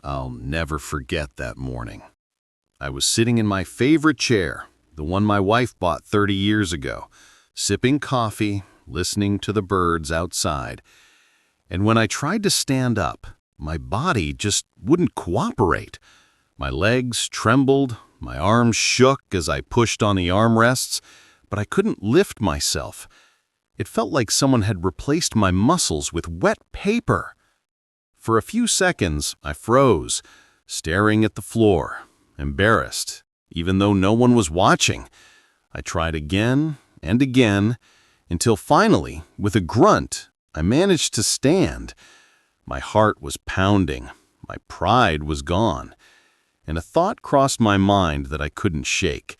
I'll never forget that morning. I was sitting in my favorite chair, the one my wife bought 30 years ago, sipping coffee, listening to the birds outside. And when I tried to stand up, my body just wouldn't cooperate. My legs trembled, my arms shook as I pushed on the armrests, but I couldn't lift myself. It felt like someone had replaced my muscles with wet paper. For a few seconds, I froze, staring at the floor, embarrassed, even though no one was watching. I tried again and again, until finally, with a grunt, I managed to stand. My heart was pounding, my pride was gone, and a thought crossed my mind that I couldn't shake.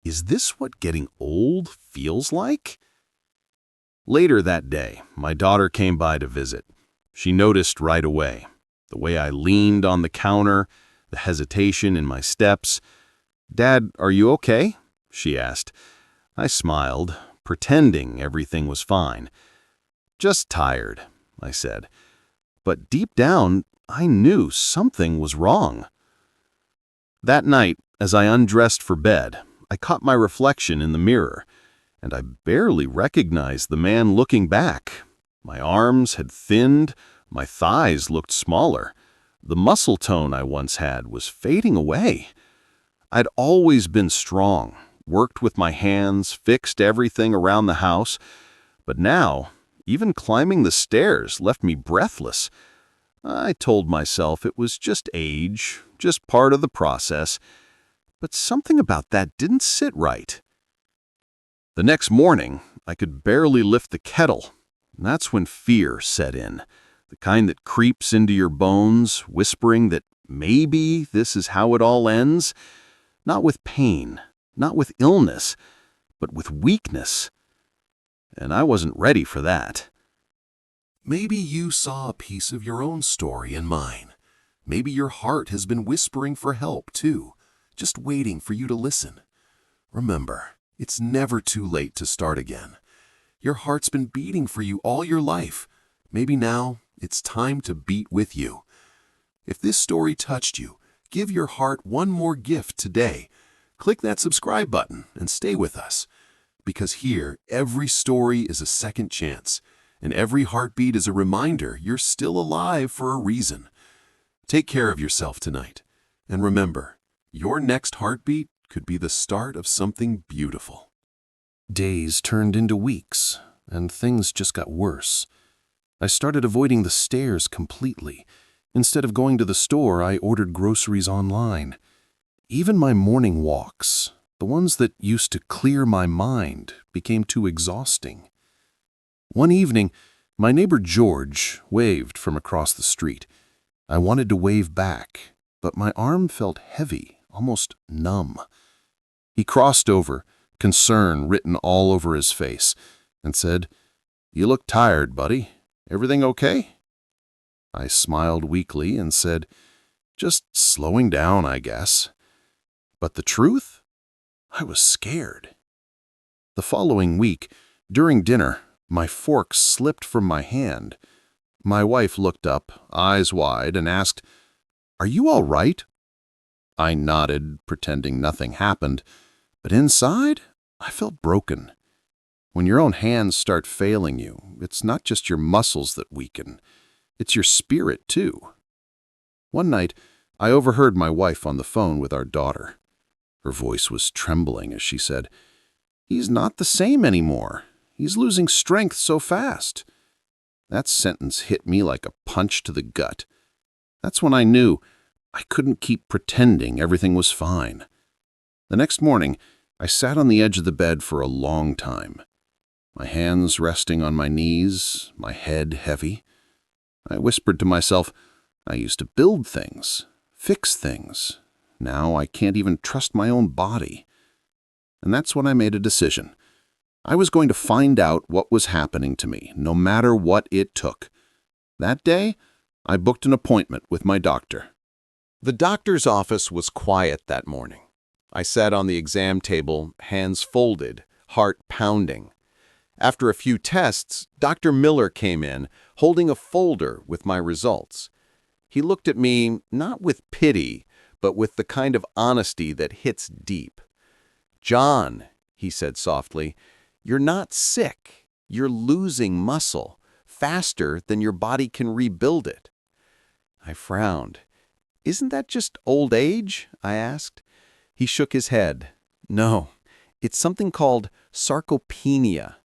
Is this what getting old feels like? Later that day, my daughter came by to visit. She noticed right away, the way I leaned on the counter, the hesitation in my steps. "Dad, are you okay?" she asked. I smiled, pretending everything was fine. "Just tired," I said. But deep down, I knew something was wrong. That night, as I undressed for bed, I caught my reflection in the mirror, and I barely recognized the man looking back. My arms had thinned, my thighs looked smaller. The muscle tone I once had was fading away. I'd always been strong, worked with my hands, fixed everything around the house, but now, even climbing the stairs left me breathless. I told myself it was just age, just part of the process, but something about that didn't sit right. The next morning, I could barely lift the kettle. That's when fear set in, the kind that creeps into your bones, whispering that maybe this is how it all ends. Not with pain, not with illness, but with weakness. And I wasn't ready for that. Maybe you saw a piece of your own story in mine. Maybe your heart has been whispering for help, too, just waiting for you to listen. Remember, it's never too late to start again. Your heart's been beating for you all your life. Maybe now it's time to beat with you. If this story touched you, give your heart one more gift today. Click that subscribe button and stay with us. Because here, every story is a second chance, and every heartbeat is a reminder you're still alive for a reason. Take care of yourself tonight. And remember, your next heartbeat could be the start of something beautiful. Days turned into weeks, and things just got worse. I started avoiding the stairs completely. Instead of going to the store, I ordered groceries online. Even my morning walks, the ones that used to clear my mind, became too exhausting. One evening, my neighbor George waved from across the street. I wanted to wave back, but my arm felt heavy, almost numb. He crossed over, concern written all over his face, and said, "You look tired, buddy. Everything okay?" I smiled weakly and said, "Just slowing down, I guess." But the truth? I was scared. The following week, during dinner, my fork slipped from my hand. My wife looked up, eyes wide, and asked, "Are you all right?" I nodded, pretending nothing happened, but inside, I felt broken. When your own hands start failing you, it's not just your muscles that weaken, it's your spirit too. One night, I overheard my wife on the phone with our daughter. Her voice was trembling as she said, "He's not the same anymore. He's losing strength so fast." That sentence hit me like a punch to the gut. That's when I knew I couldn't keep pretending everything was fine. The next morning, I sat on the edge of the bed for a long time, my hands resting on my knees, my head heavy. I whispered to myself, I used to build things, fix things. Now I can't even trust my own body. And that's when I made a decision. I was going to find out what was happening to me, no matter what it took. That day, I booked an appointment with my doctor. The doctor's office was quiet that morning. I sat on the exam table, hands folded, heart pounding. After a few tests, Dr. Miller came in, holding a folder with my results. He looked at me not with pity, but with the kind of honesty that hits deep. "John," he said softly, "you're not sick. You're losing muscle, faster than your body can rebuild it." I frowned. "Isn't that just old age?" I asked. He shook his head. "No, it's something called sarcopenia."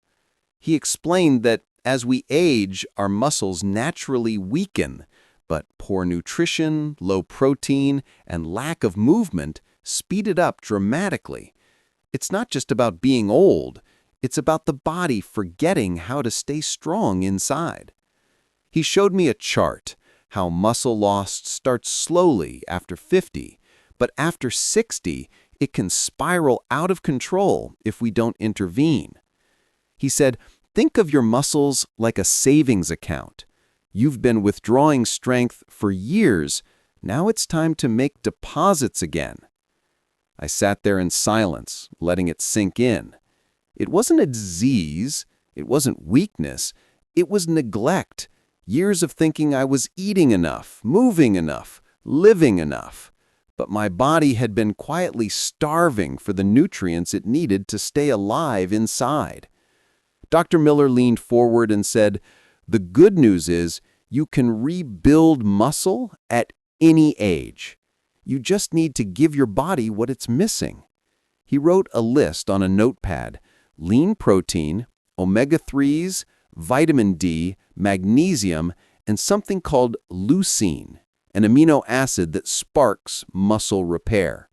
He explained that as we age, our muscles naturally weaken, but poor nutrition, low protein, and lack of movement speed it up dramatically. It's not just about being old, it's about the body forgetting how to stay strong inside. He showed me a chart, how muscle loss starts slowly after 50, but after 60, it can spiral out of control if we don't intervene. He said, think of your muscles like a savings account. You've been withdrawing strength for years. Now it's time to make deposits again. I sat there in silence, letting it sink in. It wasn't a disease. It wasn't weakness. It was neglect. Years of thinking I was eating enough, moving enough, living enough. But my body had been quietly starving for the nutrients it needed to stay alive inside. Dr. Miller leaned forward and said, "The good news is you can rebuild muscle at any age. You just need to give your body what it's missing." He wrote a list on a notepad: lean protein, omega-3s, vitamin D, magnesium, and something called leucine, an amino acid that sparks muscle repair.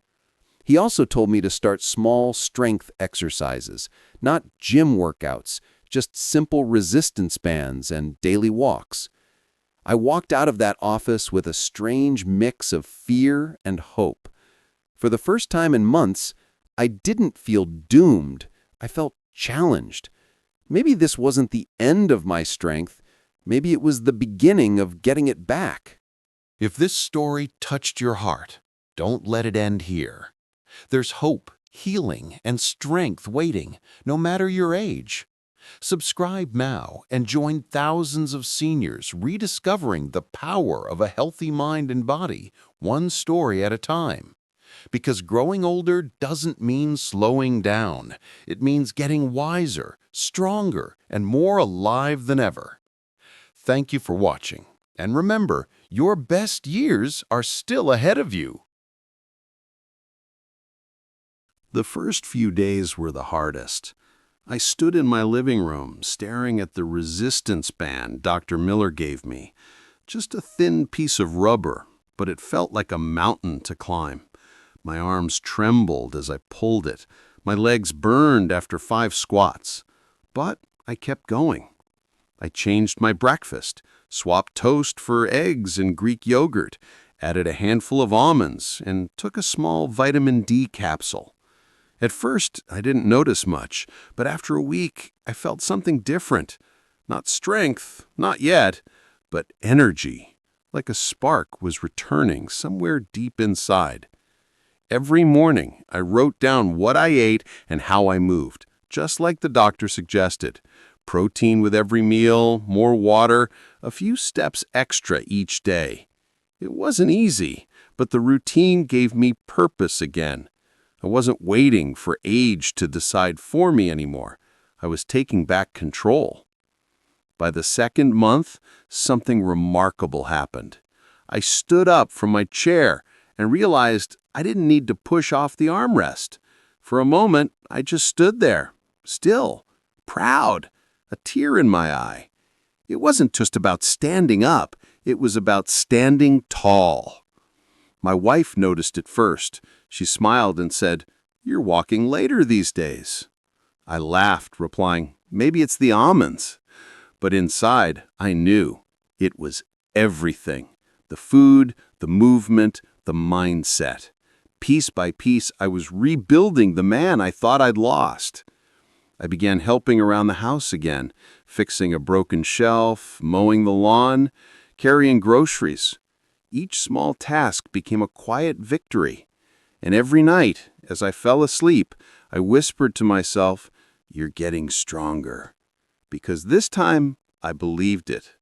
He also told me to start small strength exercises, not gym workouts, just simple resistance bands and daily walks. I walked out of that office with a strange mix of fear and hope. For the first time in months, I didn't feel doomed. I felt challenged. Maybe this wasn't the end of my strength. Maybe it was the beginning of getting it back. If this story touched your heart, don't let it end here. There's hope, healing, and strength waiting, no matter your age. Subscribe now and join thousands of seniors rediscovering the power of a healthy mind and body, one story at a time. Because growing older doesn't mean slowing down. It means getting wiser, stronger, and more alive than ever. Thank you for watching. And remember, your best years are still ahead of you. The first few days were the hardest. I stood in my living room, staring at the resistance band Dr. Miller gave me. Just a thin piece of rubber, but it felt like a mountain to climb. My arms trembled as I pulled it. My legs burned after 5 squats. But I kept going. I changed my breakfast, swapped toast for eggs and Greek yogurt, added a handful of almonds, and took a small vitamin D capsule. At first, I didn't notice much, but after a week, I felt something different. Not strength, not yet, but energy, like a spark was returning somewhere deep inside. Every morning, I wrote down what I ate and how I moved, just like the doctor suggested. Protein with every meal, more water, a few steps extra each day. It wasn't easy, but the routine gave me purpose again. I wasn't waiting for age to decide for me anymore. I was taking back control. By the second month, something remarkable happened. I stood up from my chair and realized I didn't need to push off the armrest. For a moment, I just stood there, still, proud, a tear in my eye. It wasn't just about standing up, it was about standing tall. My wife noticed it first. She smiled and said, "You're walking later these days." I laughed, replying, "Maybe it's the almonds." But inside, I knew it was everything. The food, the movement, the mindset. Piece by piece, I was rebuilding the man I thought I'd lost. I began helping around the house again, fixing a broken shelf, mowing the lawn, carrying groceries. Each small task became a quiet victory. And every night, as I fell asleep, I whispered to myself, "You're getting stronger." Because this time, I believed it.